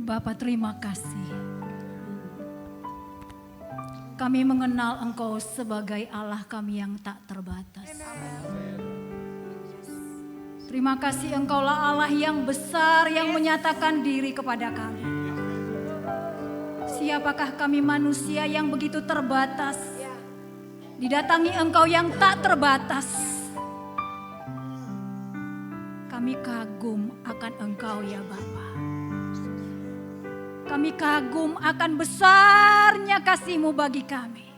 Bapa, terima kasih. Kami mengenal Engkau sebagai Allah kami yang tak terbatas. Terima kasih Engkaulah Allah yang besar yang menyatakan diri kepada kami. Siapakah kami manusia yang begitu terbatas? Didatangi Engkau yang tak terbatas. Kami kagum akan Engkau ya Bapa. Kami kagum akan besarnya kasih-Mu bagi kami.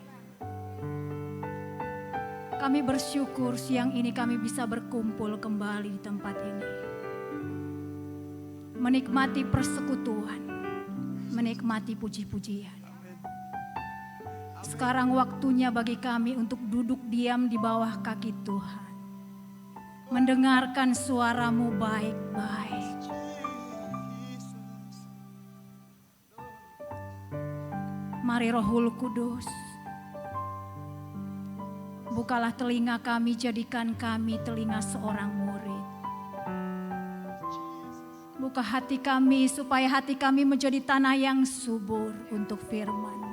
Kami bersyukur siang ini kami bisa berkumpul kembali di tempat ini. Menikmati persekutuan, menikmati puji-pujian. Sekarang waktunya bagi kami untuk duduk diam di bawah kaki Tuhan. Mendengarkan suara-Mu baik-baik. Mari Rohul Kudus, bukalah telinga kami, jadikan kami telinga seorang murid. Buka hati kami supaya hati kami menjadi tanah yang subur untuk firman-Mu.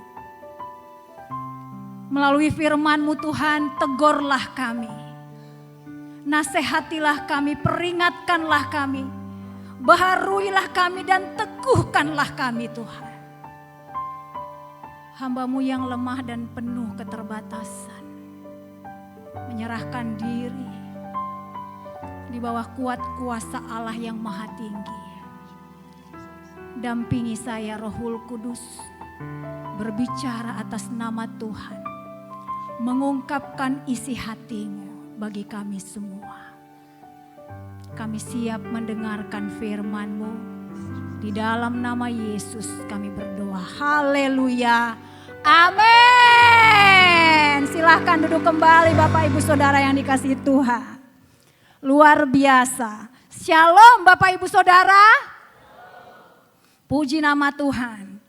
Melalui firman-Mu Tuhan, tegurlah kami. Nasihatilah kami, peringatkanlah kami. Baharuilah kami dan teguhkanlah kami Tuhan. Hamba-Mu yang lemah dan penuh keterbatasan, menyerahkan diri di bawah kuat kuasa Allah yang maha tinggi. Dampingi saya Rohul Kudus, berbicara atas nama Tuhan, mengungkapkan isi hati-Mu bagi kami semua. Kami siap mendengarkan firman-Mu. Di dalam nama Yesus kami berdoa. Haleluya. Amin. Silahkan duduk kembali Bapak Ibu Saudara yang dikasihi Tuhan. Luar biasa. Shalom Bapak Ibu Saudara. Puji nama Tuhan.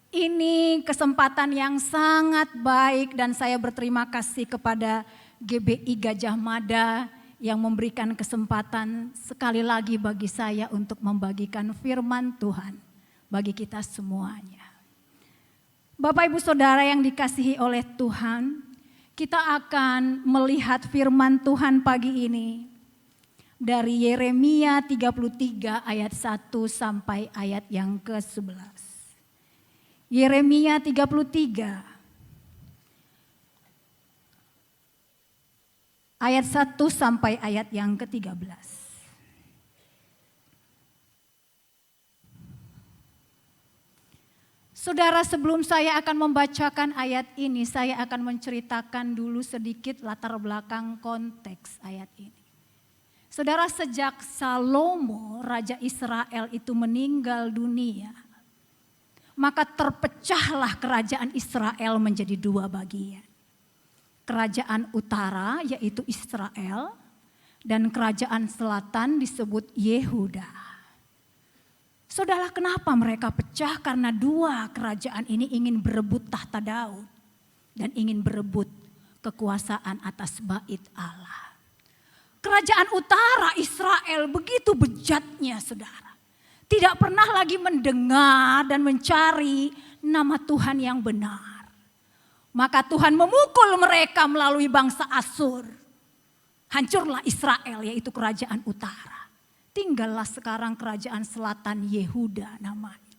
Ini kesempatan yang sangat baik dan saya berterima kasih kepada GBI Gajah Mada yang memberikan kesempatan sekali lagi bagi saya untuk membagikan firman Tuhan bagi kita semuanya. Bapak Ibu Saudara yang dikasihi oleh Tuhan, kita akan melihat firman Tuhan pagi ini dari Yeremia 33 ayat 1 sampai ayat yang ke-11. Yeremia 33 ayat 1 sampai ayat yang ke-13. Saudara, sebelum saya akan membacakan ayat ini, saya akan menceritakan dulu sedikit latar belakang konteks ayat ini. Saudara, sejak Salomo, Raja Israel itu meninggal dunia, maka terpecahlah kerajaan Israel menjadi dua bagian. Kerajaan utara yaitu Israel dan kerajaan selatan disebut Yehuda. Saudara, kenapa mereka pecah? Karena dua kerajaan ini ingin berebut tahta Daud dan ingin berebut kekuasaan atas bait Allah. Kerajaan utara Israel begitu bejatnya saudara. Tidak pernah lagi mendengar dan mencari nama Tuhan yang benar. Maka Tuhan memukul mereka melalui bangsa Asyur. Hancurlah Israel yaitu kerajaan utara. Tinggallah sekarang kerajaan selatan Yehuda namanya.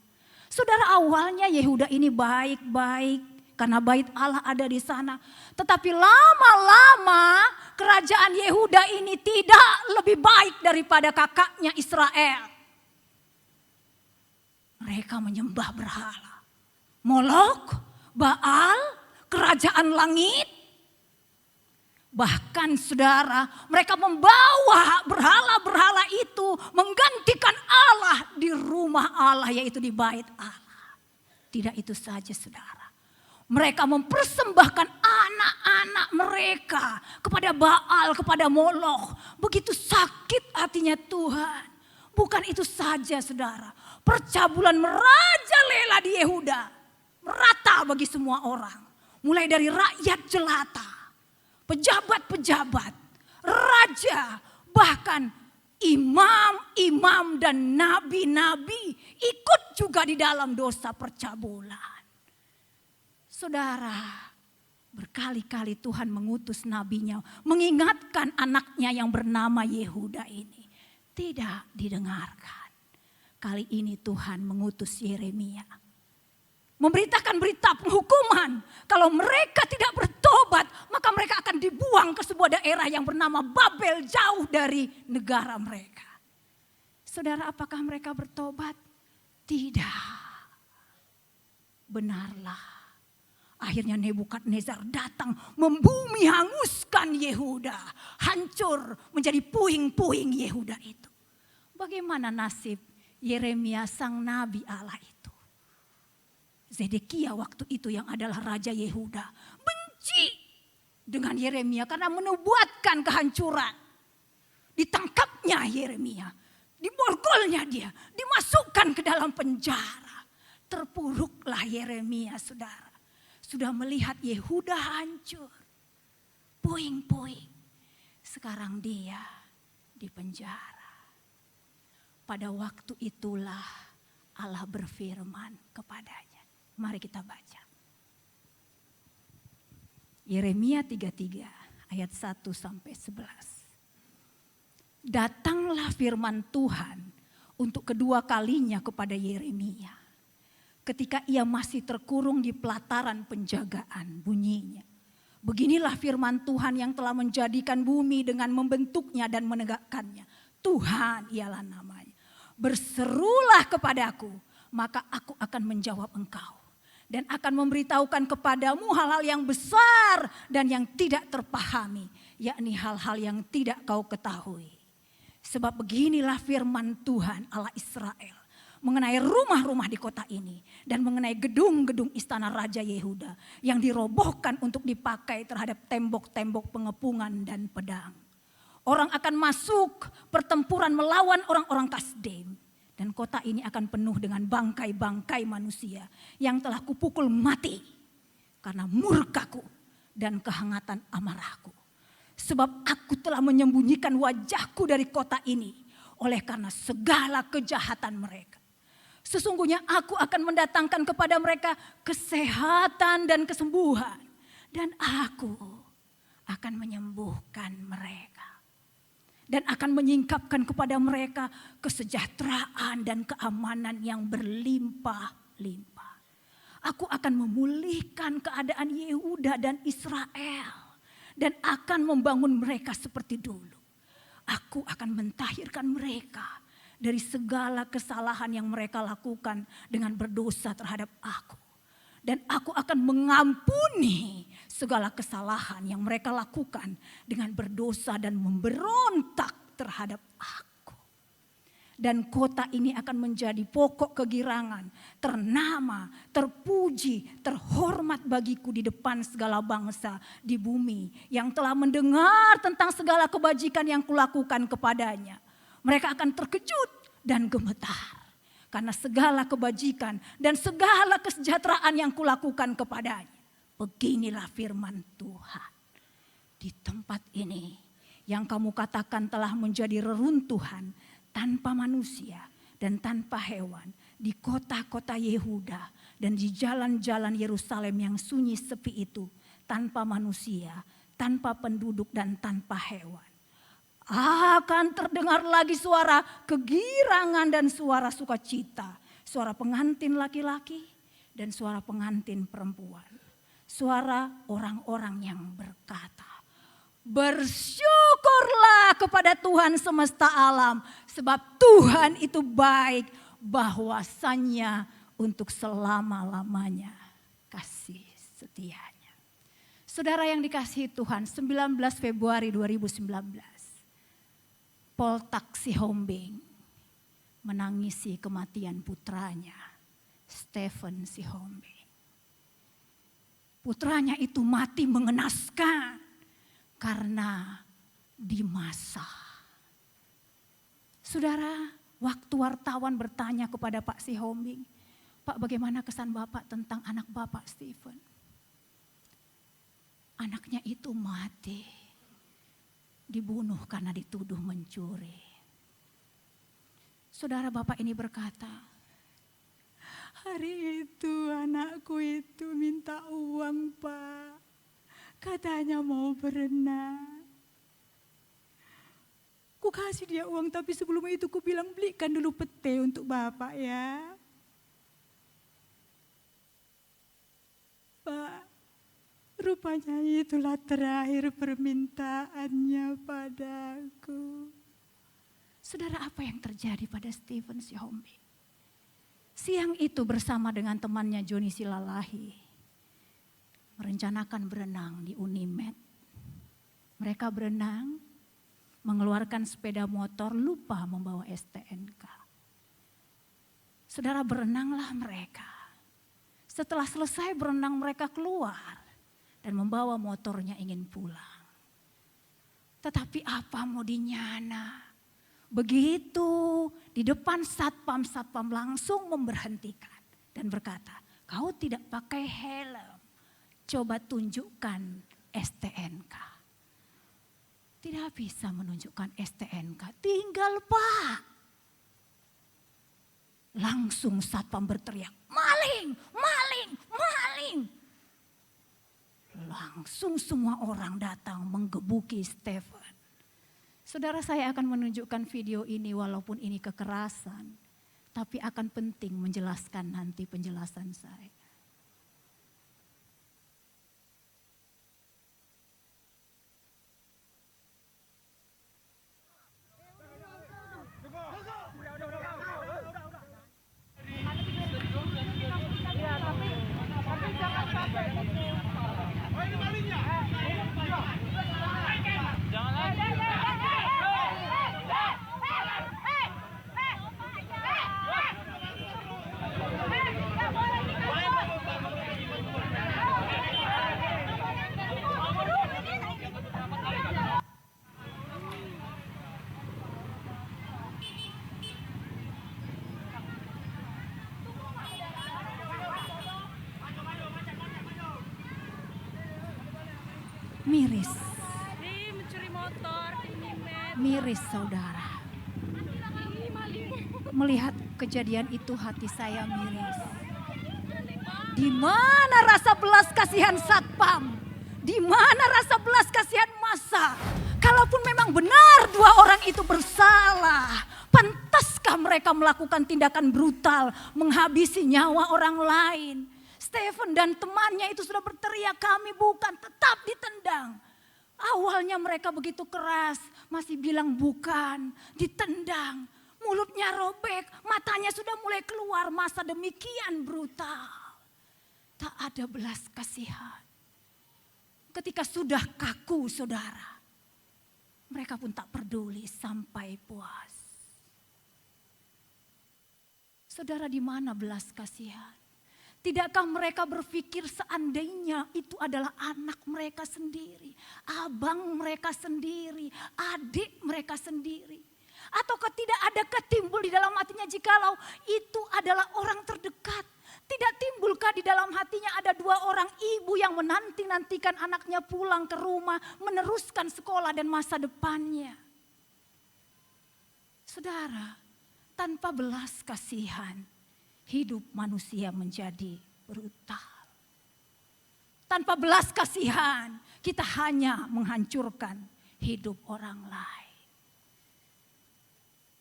Saudara, awalnya Yehuda ini baik-baik karena bait Allah ada di sana. Tetapi lama-lama kerajaan Yehuda ini tidak lebih baik daripada kakaknya Israel. Mereka menyembah berhala. Molok, Baal, kerajaan langit. Bahkan saudara, mereka membawa berhala-berhala itu menggantikan Allah di rumah Allah yaitu di bait Allah. Tidak itu saja saudara. Mereka mempersembahkan anak-anak mereka kepada Baal, kepada Molok. Begitu sakit hatinya Tuhan. Bukan itu saja saudara. Percabulan merajalela di Yehuda. Merata bagi semua orang. Mulai dari rakyat jelata, pejabat-pejabat, raja, bahkan imam-imam dan nabi-nabi ikut juga di dalam dosa percabulan. Saudara, berkali-kali Tuhan mengutus nabinya mengingatkan anaknya yang bernama Yehuda ini. Tidak didengarkan. Kali ini Tuhan mengutus Yeremia. Memberitakan berita penghukuman. Kalau mereka tidak bertobat, maka mereka akan dibuang ke sebuah daerah yang bernama Babel, jauh dari negara mereka. Saudara, apakah mereka bertobat? Tidak. Benarlah. Akhirnya Nebukadnezar datang membumi hanguskan Yehuda. Hancur menjadi puing-puing Yehuda itu. Bagaimana nasib Yeremia sang nabi Allah itu? Zedekia waktu itu yang adalah Raja Yehuda benci dengan Yeremia karena menubuatkan kehancuran. Ditangkapnya Yeremia, diborgolnya dia, dimasukkan ke dalam penjara. Terpuruklah Yeremia, saudara. Sudah melihat Yehuda hancur, puing-puing. Sekarang dia di penjara. Pada waktu itulah Allah berfirman kepadanya. Mari kita baca. Yeremia 33 ayat 1 sampai 11. Datanglah firman Tuhan untuk kedua kalinya kepada Yeremia. Ketika ia masih terkurung di pelataran penjagaan, bunyinya. Beginilah firman Tuhan yang telah menjadikan bumi dengan membentuknya dan menegakkannya. Tuhan ialah namanya. Berserulah kepadaku, maka aku akan menjawab engkau. Dan akan memberitahukan kepadamu hal-hal yang besar dan yang tidak terpahami. Yakni hal-hal yang tidak kau ketahui. Sebab beginilah firman Tuhan Allah Israel. Mengenai rumah-rumah di kota ini. Dan mengenai gedung-gedung istana Raja Yehuda. Yang dirobohkan untuk dipakai terhadap tembok-tembok pengepungan dan pedang. Orang akan masuk pertempuran melawan orang-orang Kasdim. Dan kota ini akan penuh dengan bangkai-bangkai manusia yang telah kupukul mati karena murkaku dan kehangatan amarahku. Sebab aku telah menyembunyikan wajahku dari kota ini oleh karena segala kejahatan mereka. Sesungguhnya aku akan mendatangkan kepada mereka kesehatan dan kesembuhan. Dan aku akan menyembuhkan mereka. Dan akan menyingkapkan kepada mereka kesejahteraan dan keamanan yang berlimpah-limpah. Aku akan memulihkan keadaan Yehuda dan Israel. Dan akan membangun mereka seperti dulu. Aku akan mentahirkan mereka dari segala kesalahan yang mereka lakukan dengan berdosa terhadap aku. Dan aku akan mengampuni segala kesalahan yang mereka lakukan dengan berdosa dan memberontak terhadap aku. Dan kota ini akan menjadi pokok kegirangan, ternama, terpuji, terhormat bagiku di depan segala bangsa di bumi. Yang telah mendengar tentang segala kebajikan yang kulakukan kepadanya. Mereka akan terkejut dan gemetar. Karena segala kebajikan dan segala kesejahteraan yang kulakukan kepadanya. Beginilah firman Tuhan. Di tempat ini yang kamu katakan telah menjadi reruntuhan tanpa manusia dan tanpa hewan. Di kota-kota Yehuda dan di jalan-jalan Yerusalem yang sunyi sepi itu. Tanpa manusia, tanpa penduduk dan tanpa hewan. Akan terdengar lagi suara kegirangan dan suara sukacita. Suara pengantin laki-laki dan suara pengantin perempuan. Suara orang-orang yang berkata, bersyukurlah kepada Tuhan semesta alam. Sebab Tuhan itu baik, bahwasannya untuk selama-lamanya kasih setianya. Saudara yang dikasihi Tuhan, 19 Februari 2019. Poltak Sihombing menangisi kematian putranya, Stephen Sihombing. Putranya itu mati mengenaskan karena dimasak. Saudara, waktu wartawan bertanya kepada Pak Sihombing, Pak, bagaimana kesan Bapak tentang anak Bapak Stephen? Anaknya itu mati. Dibunuh karena dituduh mencuri. Saudara, bapak ini berkata, hari itu anakku itu minta uang, Pak. Katanya mau berenang. Ku kasih dia uang, tapi sebelum itu ku bilang belikan dulu pete untuk bapak ya. Pak, rupanya itulah terakhir permintaannya padaku. Saudara, apa yang terjadi pada Stephen Sihombing? Siang itu bersama dengan temannya Joni Silalahi merencanakan berenang di Unimed. Mereka berenang, mengeluarkan sepeda motor, lupa membawa STNK. Saudara, berenanglah mereka. Setelah selesai berenang mereka keluar dan membawa motornya ingin pulang. Tetapi apa mau dinyana? Begitu di depan satpam langsung memberhentikan dan berkata, kau tidak pakai helm, coba tunjukkan STNK. Tidak bisa menunjukkan STNK, tinggal Pak. Langsung satpam berteriak, maling, maling, maling. Langsung semua orang datang menggebuki Stephen. Saudara, saya akan menunjukkan video ini walaupun ini kekerasan, tapi akan penting menjelaskan nanti penjelasan saya. Miris. Miris saudara. Melihat kejadian itu hati saya miris. Di mana rasa belas kasihan satpam? Di mana rasa belas kasihan massa? Kalaupun memang benar dua orang itu bersalah, pantaskah mereka melakukan tindakan brutal menghabisi nyawa orang lain? Stephen dan temannya itu sudah berteriak, kami bukan, tetap ditendang. Awalnya mereka begitu keras, masih bilang bukan, ditendang. Mulutnya robek, matanya sudah mulai keluar, masa demikian brutal. Tak ada belas kasihan. Ketika sudah kaku saudara, mereka pun tak peduli sampai puas. Saudara, di mana belas kasihan? Tidakkah mereka berpikir seandainya itu adalah anak mereka sendiri, abang mereka sendiri, adik mereka sendiri? Ataukah tidak adakah timbul di dalam hatinya jikalau itu adalah orang terdekat? Tidak timbulkah di dalam hatinya ada dua orang ibu yang menanti-nantikan anaknya pulang ke rumah, meneruskan sekolah dan masa depannya? Saudara, tanpa belas kasihan, hidup manusia menjadi brutal. Tanpa belas kasihan, kita hanya menghancurkan hidup orang lain.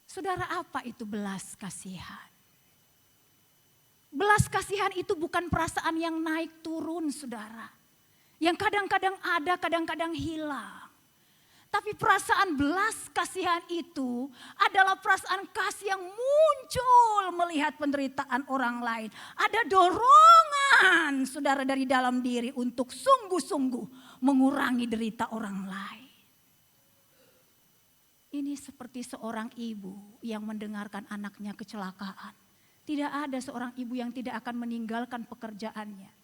Saudara, apa itu belas kasihan? Belas kasihan itu bukan perasaan yang naik turun, saudara. Yang kadang-kadang ada, kadang-kadang hilang. Tapi perasaan belas kasihan itu adalah perasaan kasih yang muncul melihat penderitaan orang lain. Ada dorongan saudara dari dalam diri untuk sungguh-sungguh mengurangi derita orang lain. Ini seperti seorang ibu yang mendengarkan anaknya kecelakaan. Tidak ada seorang ibu yang tidak akan meninggalkan pekerjaannya.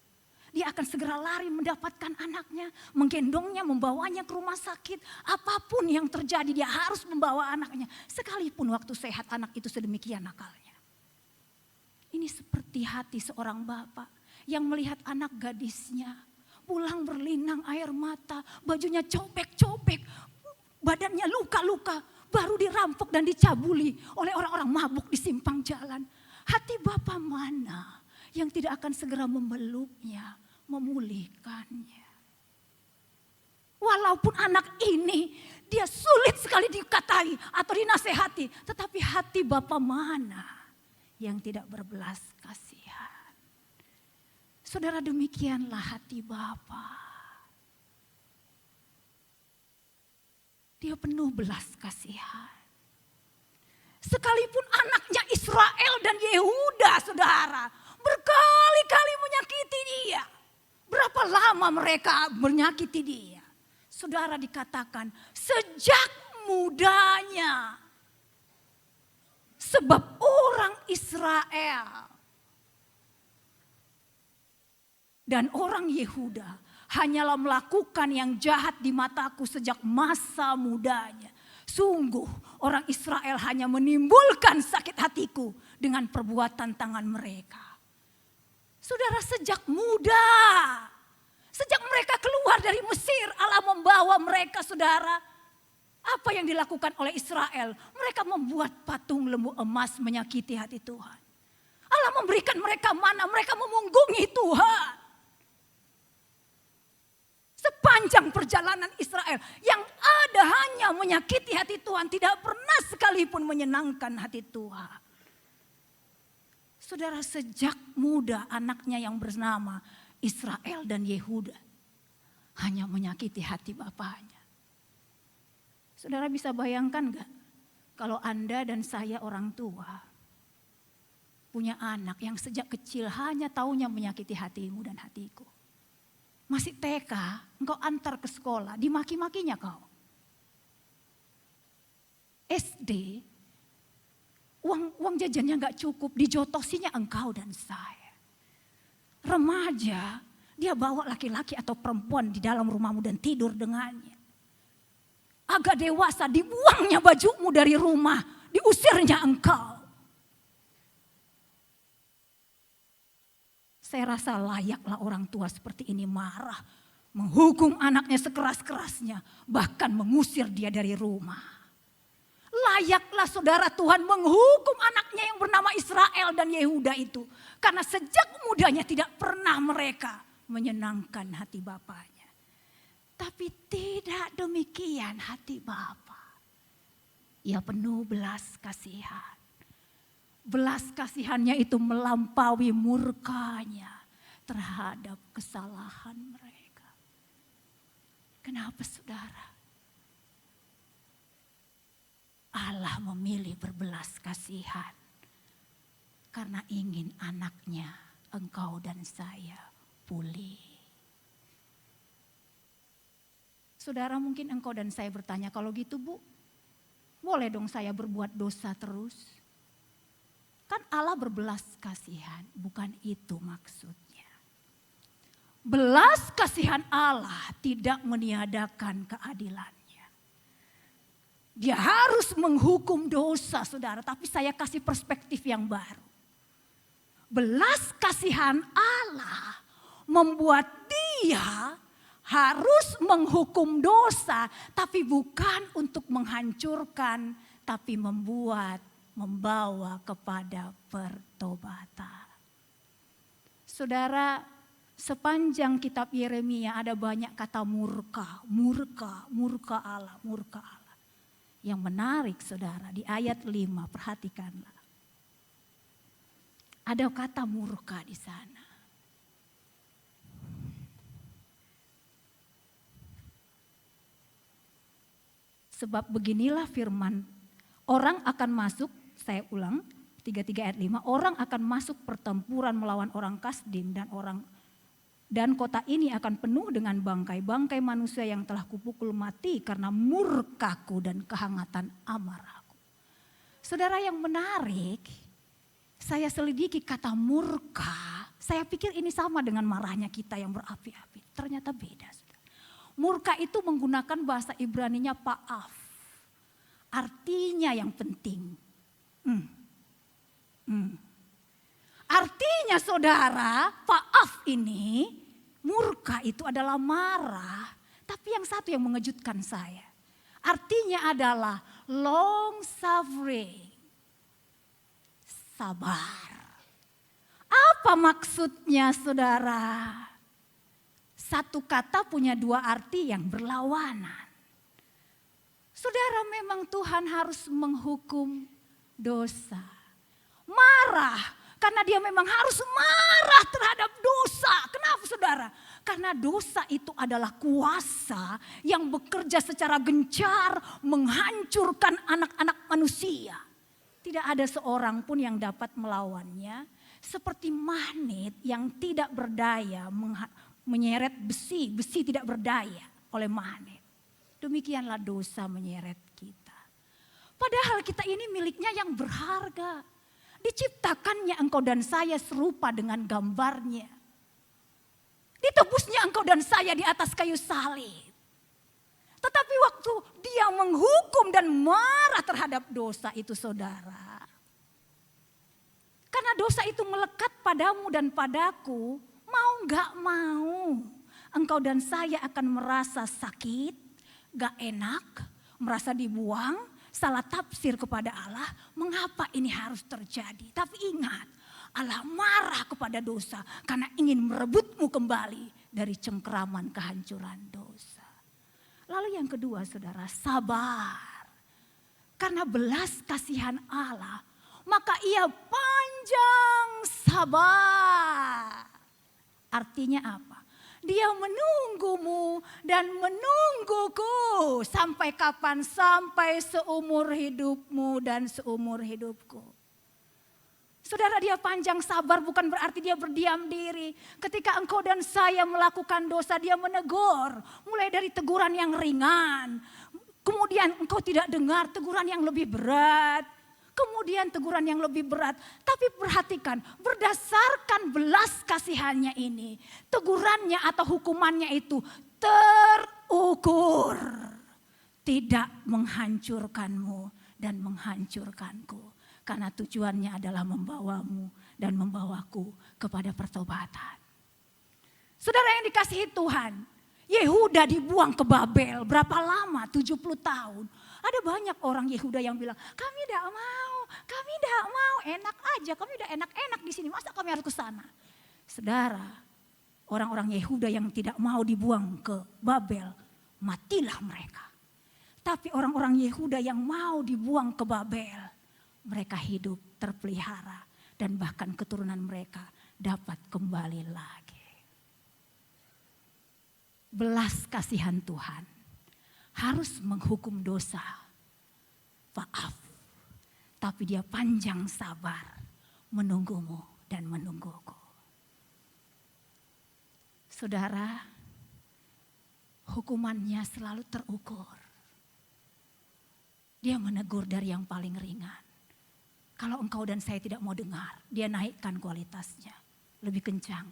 Dia akan segera lari mendapatkan anaknya, menggendongnya, membawanya ke rumah sakit. Apapun yang terjadi dia harus membawa anaknya. Sekalipun waktu sehat anak itu sedemikian nakalnya. Ini seperti hati seorang bapak yang melihat anak gadisnya pulang berlinang air mata, bajunya cobek-cobek, badannya luka-luka. baru dirampok dan dicabuli oleh orang-orang mabuk di simpang jalan. Hati Bapa mana yang tidak akan segera memeluknya, memulihkannya. Walaupun anak ini dia sulit sekali dikatai atau dinasehati, tetapi hati Bapa mana yang tidak berbelas kasihan. Saudara, demikianlah hati Bapa. Dia penuh belas kasihan. Sekalipun anaknya Israel dan Yehuda, saudara, berkali-kali menyakiti dia. Berapa lama mereka menyakiti dia? Saudara, dikatakan sejak mudanya. Sebab orang Israel dan orang Yehuda hanyalah melakukan yang jahat di mataku sejak masa mudanya. Sungguh orang Israel hanya menimbulkan sakit hatiku dengan perbuatan tangan mereka. Saudara, sejak muda, sejak mereka keluar dari Mesir, Allah membawa mereka, saudara. Apa yang dilakukan oleh Israel? Mereka membuat patung lembu emas menyakiti hati Tuhan. Allah memberikan mereka mana, mereka memunggungi Tuhan. Sepanjang perjalanan Israel yang ada hanya menyakiti hati Tuhan, tidak pernah sekalipun menyenangkan hati Tuhan. Saudara, sejak muda anaknya yang bernama Israel dan Yehuda hanya menyakiti hati bapaknya. Saudara bisa bayangkan gak kalau Anda dan saya orang tua punya anak yang sejak kecil hanya taunya menyakiti hatimu dan hatiku. Masih TK, engkau antar ke sekolah, dimaki-makinya kau. SD, uang jajannya gak cukup, dijotosinya engkau dan saya. Remaja, dia bawa laki-laki atau perempuan di dalam rumahmu dan tidur dengannya. Agak dewasa, dibuangnya bajumu dari rumah, diusirnya engkau. Saya rasa layaklah orang tua seperti ini marah, menghukum anaknya sekeras-kerasnya, bahkan mengusir dia dari rumah. Layaklah saudara Tuhan menghukum anaknya yang bernama Israel dan Yehuda itu. Karena sejak mudanya tidak pernah mereka menyenangkan hati bapaknya. Tapi tidak demikian hati Bapa. Ia penuh belas kasihan. Belas kasihannya itu melampaui murkanya terhadap kesalahan mereka. Kenapa saudara? Allah memilih berbelas kasihan karena ingin anaknya, engkau dan saya, pulih. Saudara, mungkin engkau dan saya bertanya, kalau gitu Bu, boleh dong saya berbuat dosa terus? Kan Allah berbelas kasihan, bukan itu maksudnya. Belas kasihan Allah tidak meniadakan keadilannya. Dia harus menghukum dosa saudara, tapi saya kasih perspektif yang baru. Belas kasihan Allah membuat dia harus menghukum dosa, tapi bukan untuk menghancurkan, tapi membawa kepada pertobatan. Saudara, sepanjang kitab Yeremia ada banyak kata murka Allah. Yang menarik saudara, di ayat 5 perhatikanlah. Ada kata murka di sana. Sebab beginilah firman, orang akan masuk, saya ulang 33 ayat 5, orang akan masuk pertempuran melawan orang Kasdim dan kota ini akan penuh dengan bangkai-bangkai manusia yang telah kupukul mati karena murkaku dan kehangatan amarahku. Saudara, yang menarik, saya selidiki kata murka, saya pikir ini sama dengan marahnya kita yang berapi-api. Ternyata beda. Saudara. Murka itu menggunakan bahasa Ibraninya pa'af. Artinya yang penting. Artinya saudara, pa'af ini, murka itu adalah marah. Tapi yang satu yang mengejutkan saya. Artinya adalah long suffering. Sabar. Apa maksudnya saudara? Satu kata punya dua arti yang berlawanan. Saudara, memang Tuhan harus menghukum dosa. Marah, karena dia memang harus marah terhadap dosa. Kenapa saudara? Karena dosa itu adalah kuasa yang bekerja secara gencar menghancurkan anak-anak manusia. Tidak ada seorang pun yang dapat melawannya. Seperti magnet yang tidak berdaya menyeret besi. Besi tidak berdaya oleh magnet. Demikianlah dosa menyeret kita. Padahal kita ini miliknya yang berharga. Diciptakannya engkau dan saya serupa dengan gambarnya. Ditebusnya engkau dan saya di atas kayu salib. Tetapi waktu dia menghukum dan marah terhadap dosa itu saudara. Karena dosa itu melekat padamu dan padaku, mau gak mau. Engkau dan saya akan merasa sakit, gak enak, merasa dibuang, salah tafsir kepada Allah. Mengapa ini harus terjadi? Tapi ingat, Allah marah kepada dosa karena ingin merebutmu kembali dari cengkeraman kehancuran dosa. Lalu yang kedua saudara, sabar. Karena belas kasihan Allah, maka ia panjang sabar. Artinya apa? Dia menunggumu dan menungguku. Sampai kapan? Sampai seumur hidupmu dan seumur hidupku. Saudara, dia panjang sabar bukan berarti dia berdiam diri. Ketika engkau dan saya melakukan dosa, dia menegur. Mulai dari teguran yang ringan. Kemudian engkau tidak dengar teguran yang lebih berat. Kemudian teguran yang lebih berat. Tapi perhatikan, berdasarkan belas kasihannya ini, tegurannya atau hukumannya itu terukur. Tidak menghancurkanmu dan menghancurkanku. Karena tujuannya adalah membawamu dan membawaku kepada pertobatan. Saudara yang dikasihi Tuhan, Yehuda dibuang ke Babel. Berapa lama? 70 tahun. Ada banyak orang Yehuda yang bilang, kami tidak mau, enak aja, kami udah enak-enak di sini, masa kami harus ke sana? Saudara, orang-orang Yehuda yang tidak mau dibuang ke Babel, matilah mereka. Tapi orang-orang Yehuda yang mau dibuang ke Babel, mereka hidup terpelihara dan bahkan keturunan mereka dapat kembali lagi. Belas kasihan Tuhan harus menghukum dosa. Maaf, tapi dia panjang sabar menunggumu dan menungguku. Saudara, hukumannya selalu terukur. Dia menegur dari yang paling ringan. Kalau engkau dan saya tidak mau dengar, dia naikkan kualitasnya. Lebih kencang.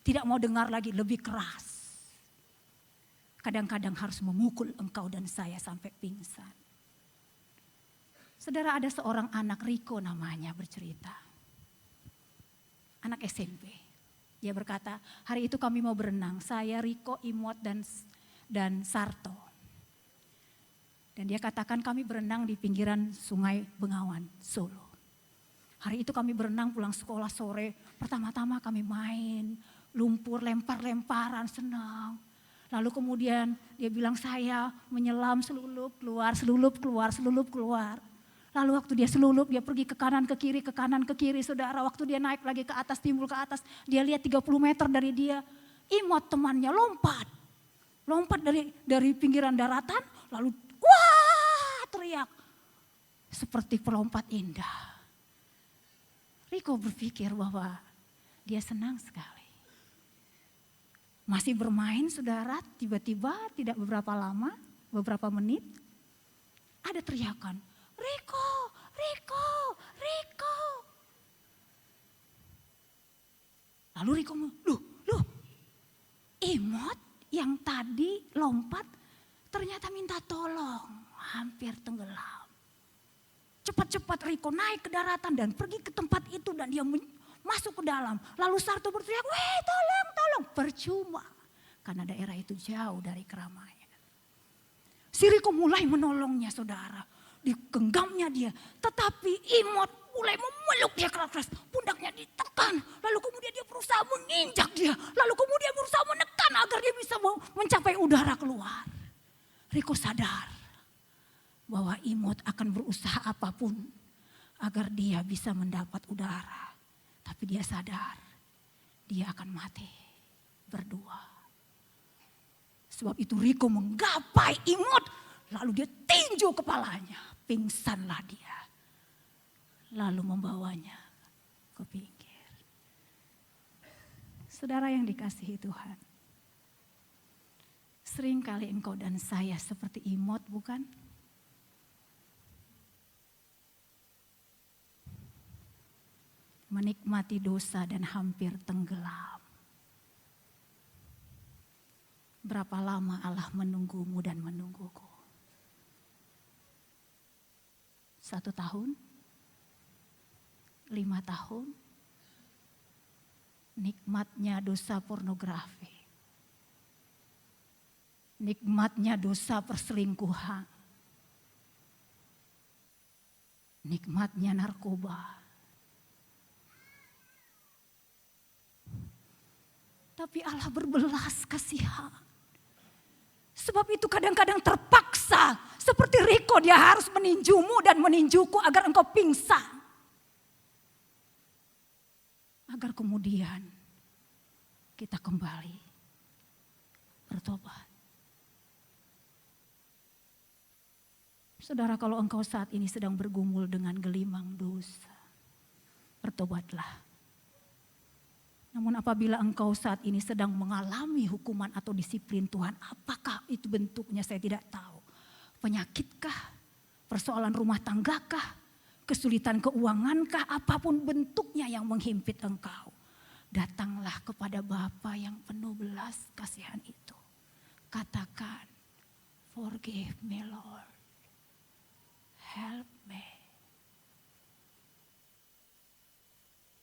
Tidak mau dengar lagi, lebih keras. Kadang-kadang harus memukul engkau dan saya sampai pingsan. Saudara, ada seorang anak, Riko namanya, bercerita. Anak SMP. Dia berkata, hari itu kami mau berenang. Saya, Riko, Imot, dan Sarto. Dan dia katakan kami berenang di pinggiran Sungai Bengawan, Solo. Hari itu kami berenang pulang sekolah sore. Pertama-tama kami main, lumpur, lempar-lemparan, senang. Lalu kemudian dia bilang saya menyelam selulup keluar, selulup keluar, selulup keluar. Lalu waktu dia selulup, dia pergi ke kanan, ke kiri, saudara. Waktu dia naik lagi ke atas, timbul ke atas, dia lihat 30 meter dari dia. Imot temannya lompat. Lompat dari pinggiran daratan, lalu wah, teriak. Seperti pelompat indah. Riko berpikir bahwa dia senang sekali. Masih bermain saudara, tiba-tiba tidak beberapa lama, beberapa menit, ada teriakan, Riko, Riko, Riko. Lalu Riko, loh, Imot yang tadi lompat ternyata minta tolong, hampir tenggelam. Cepat-cepat Riko naik ke daratan dan pergi ke tempat itu dan dia masuk ke dalam. Lalu Sarto berteriak, weh tolong. Percuma. Karena daerah itu jauh dari keramaian. Si Riko mulai menolongnya saudara. Digenggamnya dia. Tetapi Imot mulai memeluk dia keras-keras. Pundaknya ditekan. Lalu kemudian dia berusaha menginjak dia. Lalu kemudian berusaha menekan agar dia bisa mencapai udara keluar. Riko sadar bahwa Imot akan berusaha apapun agar dia bisa mendapat udara. Tapi dia sadar dia akan mati berdua. Sebab itu Riko menggapai Imot. Lalu dia tinju kepalanya. Pingsanlah dia. Lalu membawanya ke pinggir. Saudara yang dikasihi Tuhan. Seringkali engkau dan saya seperti Imot, bukan? Menikmati dosa dan hampir tenggelam. Berapa lama Allah menunggumu dan menungguku? 1 tahun? 5 tahun? Nikmatnya dosa pornografi. Nikmatnya dosa perselingkuhan. Nikmatnya narkoba. Tapi Allah berbelas kasihan. Sebab itu kadang-kadang terpaksa seperti Riko dia harus meninjumu dan meninjuku agar engkau pingsan. Agar kemudian kita kembali bertobat. Saudara, kalau engkau saat ini sedang bergumul dengan gelimang dosa, bertobatlah. Namun apabila engkau saat ini sedang mengalami hukuman atau disiplin Tuhan, apakah itu bentuknya saya tidak tahu. Penyakitkah? Persoalan rumah tanggakah? Kesulitan keuangankah? Apapun bentuknya yang menghimpit engkau. Datanglah kepada Bapa yang penuh belas kasihan itu. Katakan, forgive me Lord. Help me.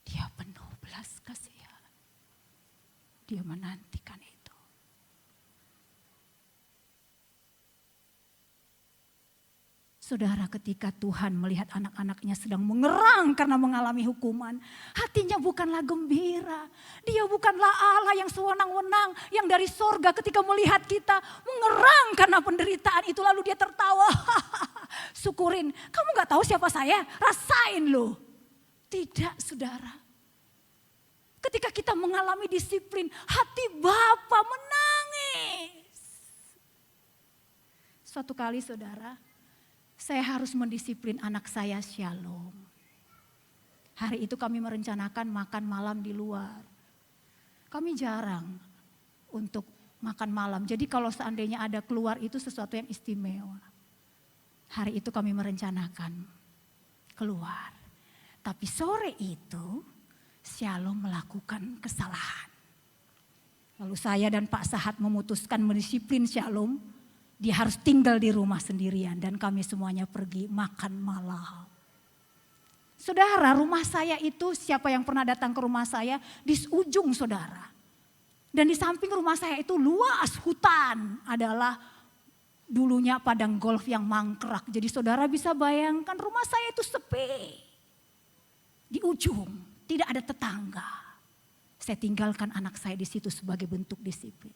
Dia penuh belas kasihan. Dia menantikan itu. Saudara, ketika Tuhan melihat anak-anaknya sedang mengerang karena mengalami hukuman, hatinya bukanlah gembira. Dia bukanlah Allah yang sewenang-wenang, yang dari sorga ketika melihat kita mengerang karena penderitaan itu lalu dia tertawa. Syukurin, kamu gak tahu siapa saya? Rasain loh. Tidak, saudara. Ketika kita mengalami disiplin, hati Bapa menangis. Suatu kali saudara, saya harus mendisiplin anak saya Shalom. Hari itu kami merencanakan makan malam di luar. Kami jarang untuk makan malam. Jadi kalau seandainya ada keluar itu sesuatu yang istimewa. Hari itu kami merencanakan keluar. Tapi sore itu Shalom melakukan kesalahan. Lalu saya dan Pak Sahat memutuskan mendisiplin Shalom. Dia harus tinggal di rumah sendirian dan kami semuanya pergi makan malam. Saudara, rumah saya itu siapa yang pernah datang ke rumah saya di ujung saudara. Dan di samping rumah saya itu luas hutan adalah dulunya padang golf yang mangkrak. Jadi saudara bisa bayangkan rumah saya itu sepi. Di ujung. Tidak ada tetangga. Saya tinggalkan anak saya di situ sebagai bentuk disiplin.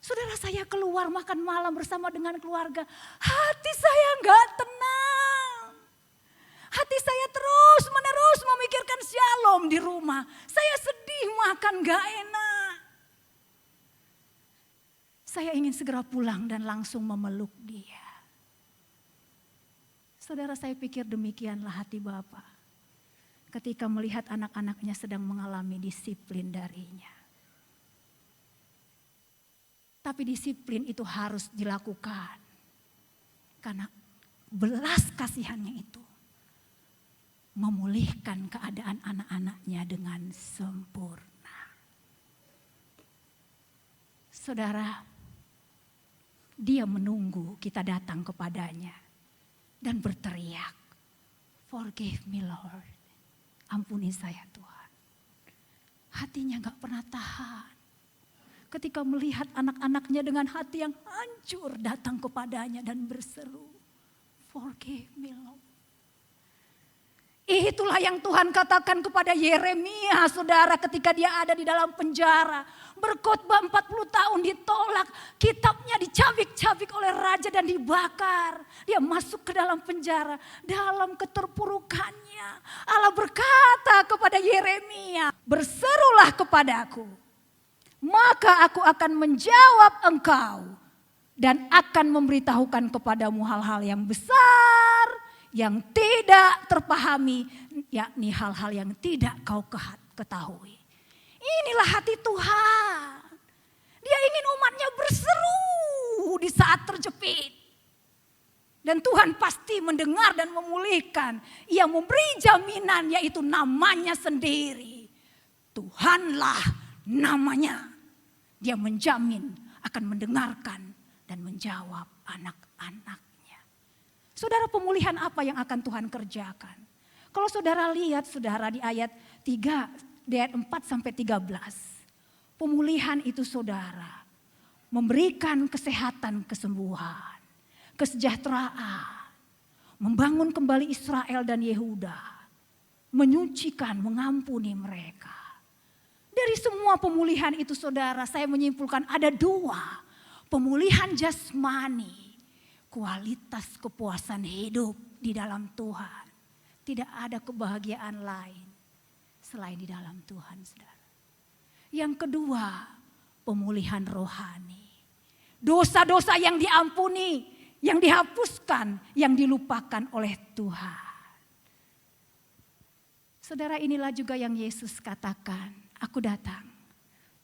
Saudara, saya keluar makan malam bersama dengan keluarga. Hati saya enggak tenang. Hati saya terus menerus memikirkan Shalom di rumah. Saya sedih makan enggak enak. Saya ingin segera pulang dan langsung memeluk dia. Saudara, saya pikir demikianlah hati Bapa. Ketika melihat anak-anaknya sedang mengalami disiplin darinya. Tapi disiplin itu harus dilakukan. Karena belas kasihannya itu memulihkan keadaan anak-anaknya dengan sempurna. Saudara, dia menunggu kita datang kepadanya dan berteriak, forgive me Lord. Ampuni saya Tuhan. Hatinya gak pernah tahan. ketika melihat anak-anaknya dengan hati yang hancur datang kepadanya dan berseru, "Forgive me, Lord." Itulah yang Tuhan katakan kepada Yeremia, saudara, ketika dia ada di dalam penjara. Berkhotbah 40 tahun ditolak, kitabnya dicabik-cabik oleh raja dan dibakar. Dia masuk ke dalam penjara, dalam keterpurukannya Allah berkata kepada Yeremia, "Berserulah kepadaku, maka aku akan menjawab engkau dan akan memberitahukan kepadamu hal-hal yang besar yang tidak terpahami, yakni hal-hal yang tidak kau ketahui." Inilah hati Tuhan. Dia ingin umatnya berseru di saat terjepit. Dan Tuhan pasti mendengar dan memulihkan. Ia memberi jaminan, yaitu namanya sendiri. Tuhanlah namanya. Dia menjamin akan mendengarkan dan menjawab anak-anaknya. Saudara, pemulihan apa yang akan Tuhan kerjakan? Kalau saudara lihat, saudara, di ayat 3, di ayat 4 sampai 13. Pemulihan itu, saudara, memberikan kesehatan, kesembuhan, kesejahteraan, membangun kembali Israel dan Yehuda, menyucikan, mengampuni mereka. Dari semua pemulihan itu, saudara, saya menyimpulkan ada 2. Pemulihan jasmani, kualitas kepuasan hidup di dalam Tuhan. Tidak ada kebahagiaan lain selain di dalam Tuhan, saudara. Yang kedua, pemulihan rohani. Dosa-dosa yang diampuni, yang dihapuskan, yang dilupakan oleh Tuhan. Saudara, inilah juga yang Yesus katakan, "Aku datang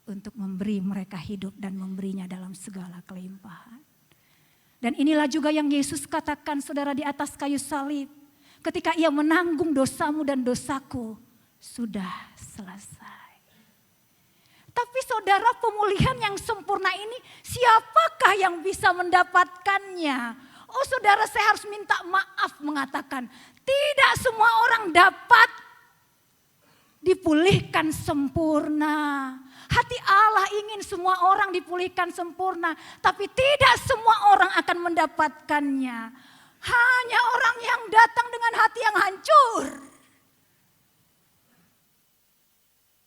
untuk memberi mereka hidup dan memberinya dalam segala kelimpahan." Dan inilah juga yang Yesus katakan, saudara, di atas kayu salib. Ketika ia menanggung dosamu dan dosaku, sudah selesai. Tapi saudara, pemulihan yang sempurna ini siapakah yang bisa mendapatkannya? Oh saudara, saya harus minta maaf mengatakan, tidak semua orang dapat dipulihkan sempurna. Hati Allah ingin semua orang dipulihkan sempurna, tapi tidak semua orang akan mendapatkannya. Hanya orang yang datang dengan hati yang hancur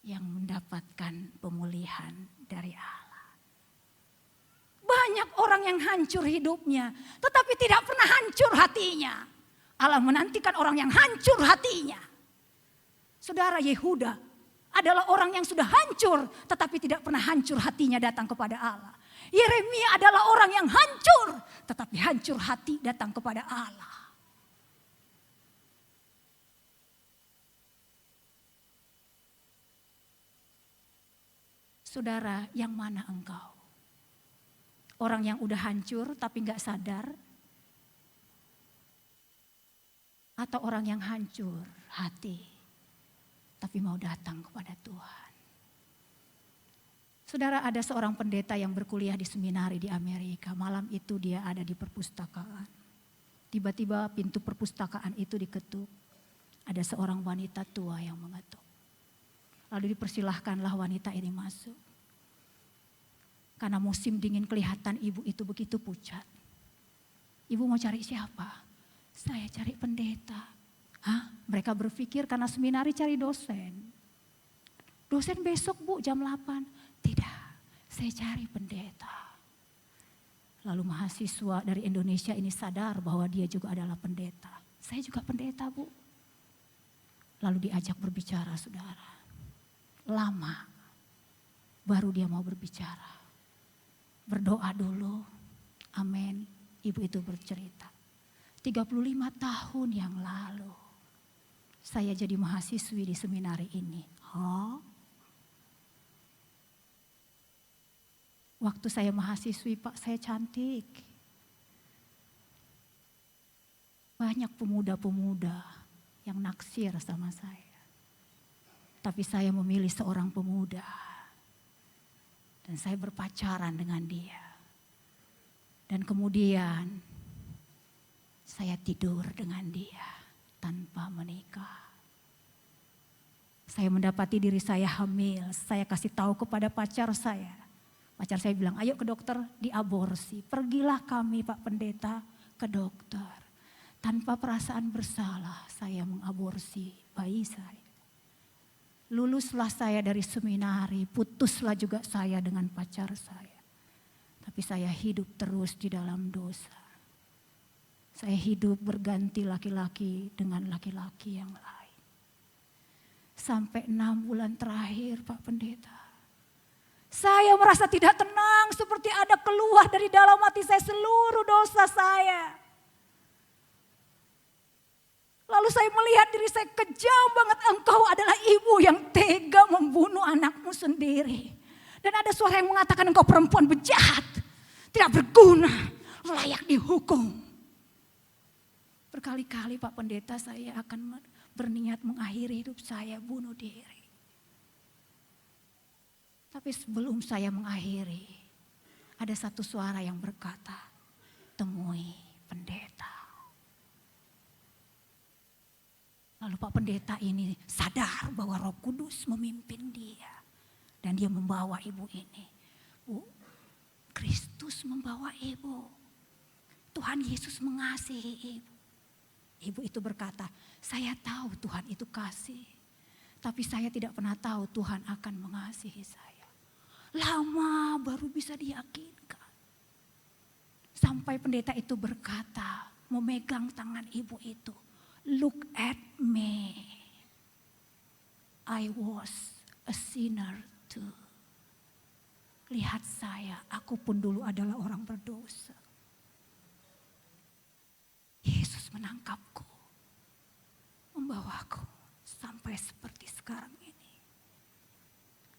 yang mendapatkan pemulihan dari Allah. Banyak orang yang hancur hidupnya, tetapi tidak pernah hancur hatinya. Allah menantikan orang yang hancur hatinya. Saudara, Yehuda adalah orang yang sudah hancur, tetapi tidak pernah hancur hatinya datang kepada Allah. Yeremia adalah orang yang hancur, tetapi hancur hati datang kepada Allah. Saudara, yang mana engkau? Orang yang udah hancur tapi gak sadar? Atau orang yang hancur hati tapi mau datang kepada Tuhan? Saudara, ada seorang pendeta yang berkuliah di seminari di Amerika. Malam itu dia ada di perpustakaan. Tiba-tiba pintu perpustakaan itu diketuk. Ada seorang wanita tua yang mengetuk. Lalu dipersilahkanlah wanita ini masuk. Karena musim dingin kelihatan ibu itu begitu pucat. Ibu mau cari siapa? Saya cari pendeta. Hah? Mereka berpikir karena seminari cari dosen. Dosen besok Bu jam 8. Tidak, saya cari pendeta. Lalu mahasiswa dari Indonesia ini sadar bahwa dia juga adalah pendeta. Saya juga pendeta Bu. Lalu diajak berbicara, saudara. Lama baru dia mau berbicara. Berdoa dulu, amin. Ibu itu bercerita. 35 tahun yang lalu saya jadi mahasiswi di seminari ini. Waktu saya mahasiswi, Pak, saya cantik. Banyak pemuda-pemuda yang naksir sama saya. Tapi saya memilih seorang pemuda. Dan saya berpacaran dengan dia. Dan kemudian saya tidur dengan dia tanpa menikah. Saya mendapati diri saya hamil. Saya kasih tahu kepada pacar saya. Pacar saya bilang, ayo ke dokter diaborsi. Pergilah kami Pak Pendeta ke dokter. Tanpa perasaan bersalah saya mengaborsi bayi saya. Luluslah saya dari seminari, putuslah juga saya dengan pacar saya. Tapi saya hidup terus di dalam dosa. Saya hidup berganti laki-laki dengan laki-laki yang lain. Sampai 6 bulan terakhir Pak Pendeta. Saya merasa tidak tenang, seperti ada keluar dari dalam hati saya seluruh dosa saya. Lalu saya melihat diri saya, kejam banget, engkau adalah ibu yang tega membunuh anakmu sendiri. Dan ada suara yang mengatakan engkau perempuan bejat, tidak berguna, layak dihukum. Berkali-kali Pak Pendeta saya akan berniat mengakhiri hidup saya, bunuh diri. Tapi sebelum saya mengakhiri, ada satu suara yang berkata, temui pendeta. Lalu Pak Pendeta ini sadar bahwa Roh Kudus memimpin dia. Dan dia membawa ibu ini. Bu, Kristus membawa ibu. Tuhan Yesus mengasihi ibu. Ibu itu berkata, saya tahu Tuhan itu kasih. Tapi saya tidak pernah tahu Tuhan akan mengasihi saya. Lama baru bisa diyakinkan. Sampai pendeta itu berkata, memegang tangan ibu itu. Look at me. I was a sinner too. Lihat saya, aku pun dulu adalah orang berdosa. Yesus menangkapku, membawaku sampai seperti sekarang ini.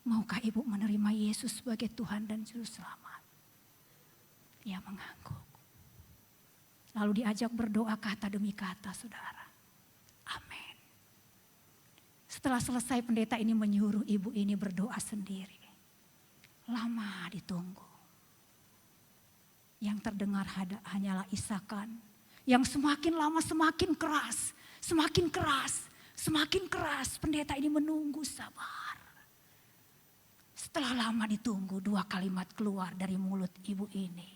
Maukah ibu menerima Yesus sebagai Tuhan dan Juru Selamat? Ia mengangguk. Lalu diajak berdoa kata demi kata, saudara. Amin. Setelah selesai pendeta ini menyuruh ibu ini berdoa sendiri. Lama ditunggu. Yang terdengar hanyalah isakan. Yang semakin lama semakin keras. Semakin keras. Semakin keras. Pendeta ini menunggu sabar. Setelah lama ditunggu, 2 kalimat keluar dari mulut ibu ini.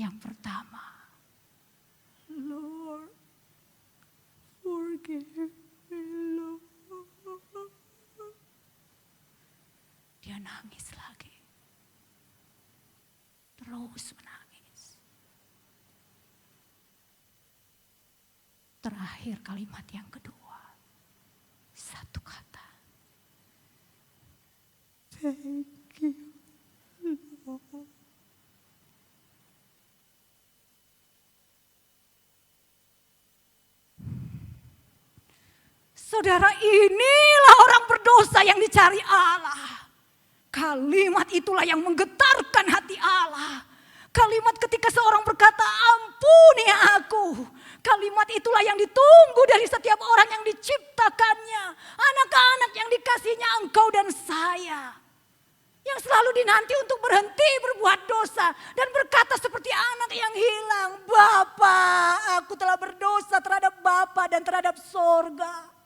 Yang pertama, Lord, forgive me, Lord. Dia nangis lagi. Terus menangis. Terakhir kalimat yang kedua. Satu kata. Thank you, Lord. Saudara, inilah orang berdosa yang dicari Allah. Kalimat itulah yang menggetarkan hati Allah. Kalimat ketika seorang berkata, ampuni aku. Kalimat itulah yang ditunggu dari setiap orang yang diciptakannya. Anak-anak yang dikasihnya engkau dan saya. Yang selalu dinanti untuk berhenti berbuat dosa. Dan berkata seperti anak yang hilang. Bapa, aku telah berdosa terhadap Bapa dan terhadap sorga.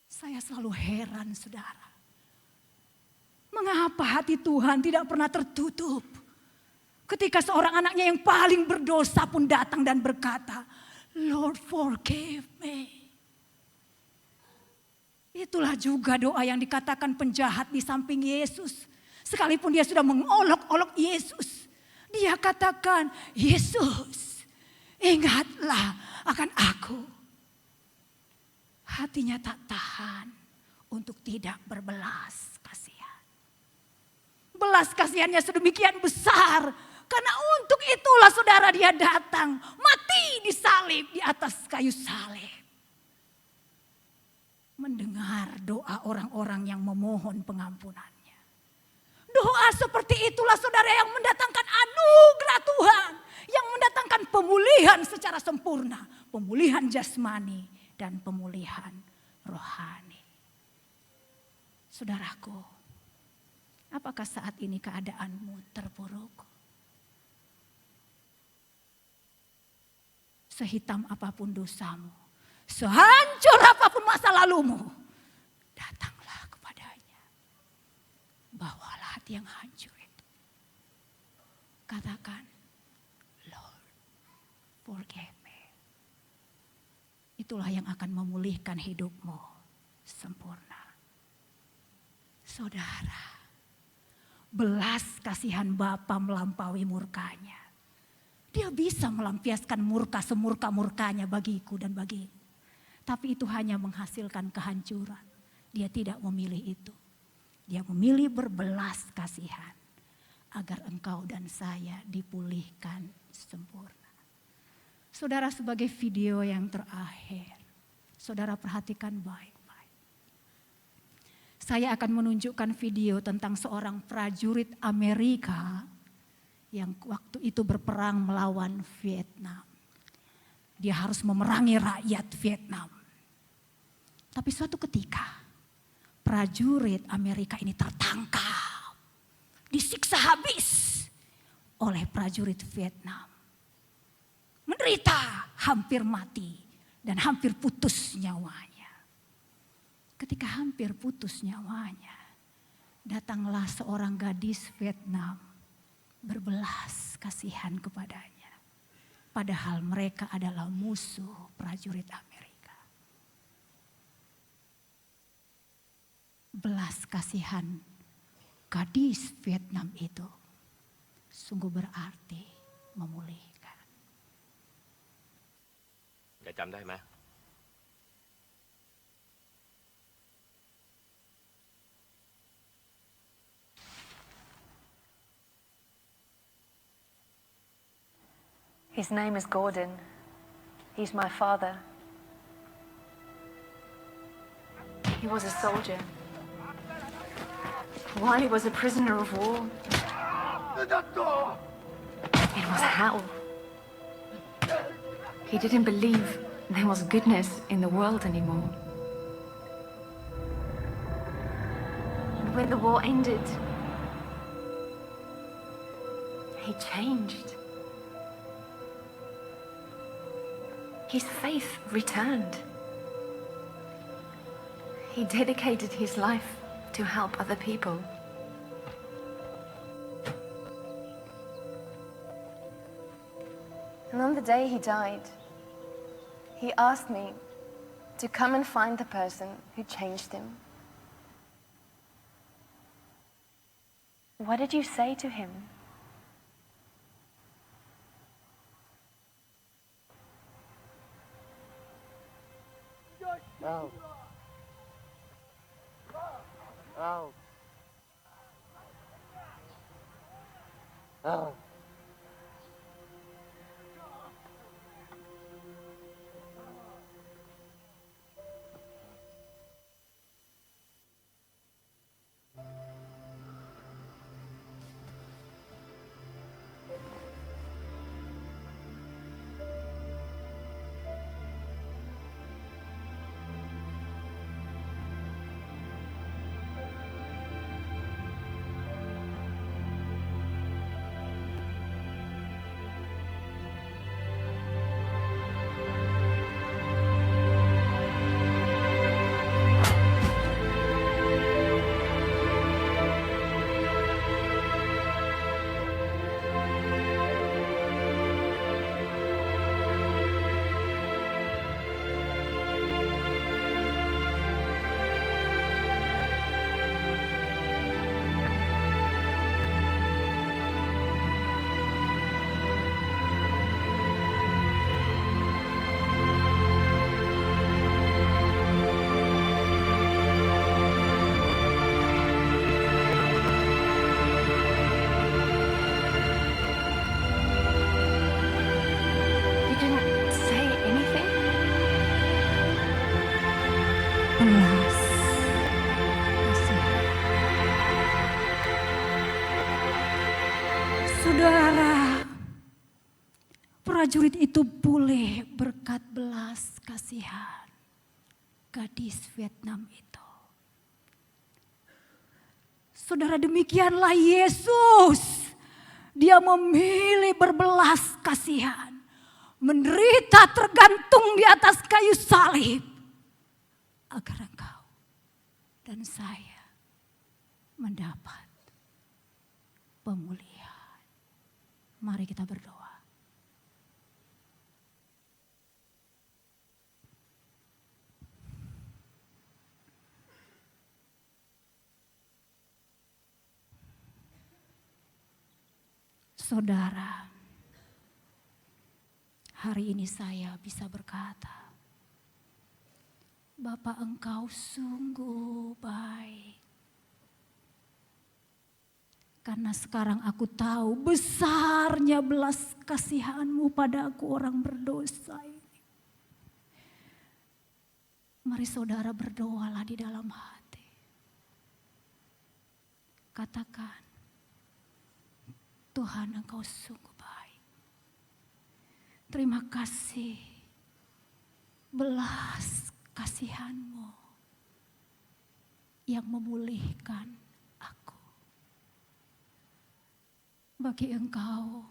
Saya selalu heran, saudara. Mengapa hati Tuhan tidak pernah tertutup? Ketika seorang anaknya yang paling berdosa pun datang dan berkata, Lord forgive me. Itulah juga doa yang dikatakan penjahat di samping Yesus. Sekalipun dia sudah mengolok-olok Yesus. Dia katakan, Yesus ingatlah akan aku. Hatinya tak tahan untuk tidak berbelas kasihan. Belas kasihannya sedemikian besar. Karena untuk itulah saudara dia datang. Mati disalib di atas kayu salib. Mendengar doa orang-orang yang memohon pengampunannya. Doa seperti itulah saudara yang mendatangkan anugerah Tuhan. Yang mendatangkan pemulihan secara sempurna. Pemulihan jasmani dan pemulihan rohani. Saudaraku, apakah saat ini keadaanmu terpuruk? Sehitam apapun dosamu, sehancur apapun masa lalumu, datanglah kepadanya. bawalah hati yang hancur itu. Katakan, Lord, forgive me. Itulah yang akan memulihkan hidupmu sempurna. Saudara, belas kasihan Bapa melampaui murkanya. Dia bisa melampiaskan murka semurka-murkanya bagiku dan bagimu. Tapi itu hanya menghasilkan kehancuran. Dia tidak memilih itu. Dia memilih berbelas kasihan agar engkau dan saya dipulihkan sempurna. Saudara, sebagai video yang terakhir, saudara perhatikan baik-baik. Saya akan menunjukkan video tentang seorang prajurit Amerika yang waktu itu berperang melawan Vietnam. Dia harus memerangi rakyat Vietnam. Tapi suatu ketika prajurit Amerika ini tertangkap, disiksa habis oleh prajurit Vietnam. Menderita, hampir mati dan hampir putus nyawanya. Ketika hampir putus nyawanya, datanglah seorang gadis Vietnam berbelas kasihan kepadanya. Padahal mereka adalah musuh prajurit Amerika. Belas kasihan gadis Vietnam itu sungguh berarti memulihkan. แกจำได้ไหม His name is Gordon. He's my father. He was a soldier. While he was a prisoner of war, it was hell. He didn't believe there was goodness in the world anymore. And when the war ended, he changed. His faith returned. He dedicated his life to help other people. And on the day he died, he asked me to come and find the person who changed him. What did you say to him? No. No. No. belas kasihan. Saudara, prajurit itu pulih berkat belas kasihan gadis Vietnam itu. Saudara, demikianlah Yesus. Dia memilih berbelas kasihan, menderita tergantung di atas kayu salib, agar engkau dan saya mendapat pemulihan. Mari kita berdoa. Saudara, hari ini saya bisa berkata, Bapa, Engkau sungguh baik. Karena sekarang aku tahu besarnya belas kasihan-Mu padaku orang berdosa ini. Mari saudara berdoalah di dalam hati. Katakan, Tuhan, Engkau sungguh baik. Terima kasih belas kasihan-Mu yang memulihkan aku. Bagi engkau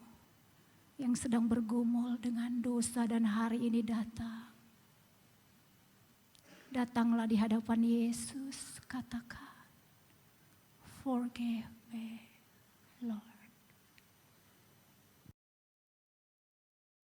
yang sedang bergumul dengan dosa dan hari ini datang. Datanglah di hadapan Yesus, katakan, forgive me, Lord.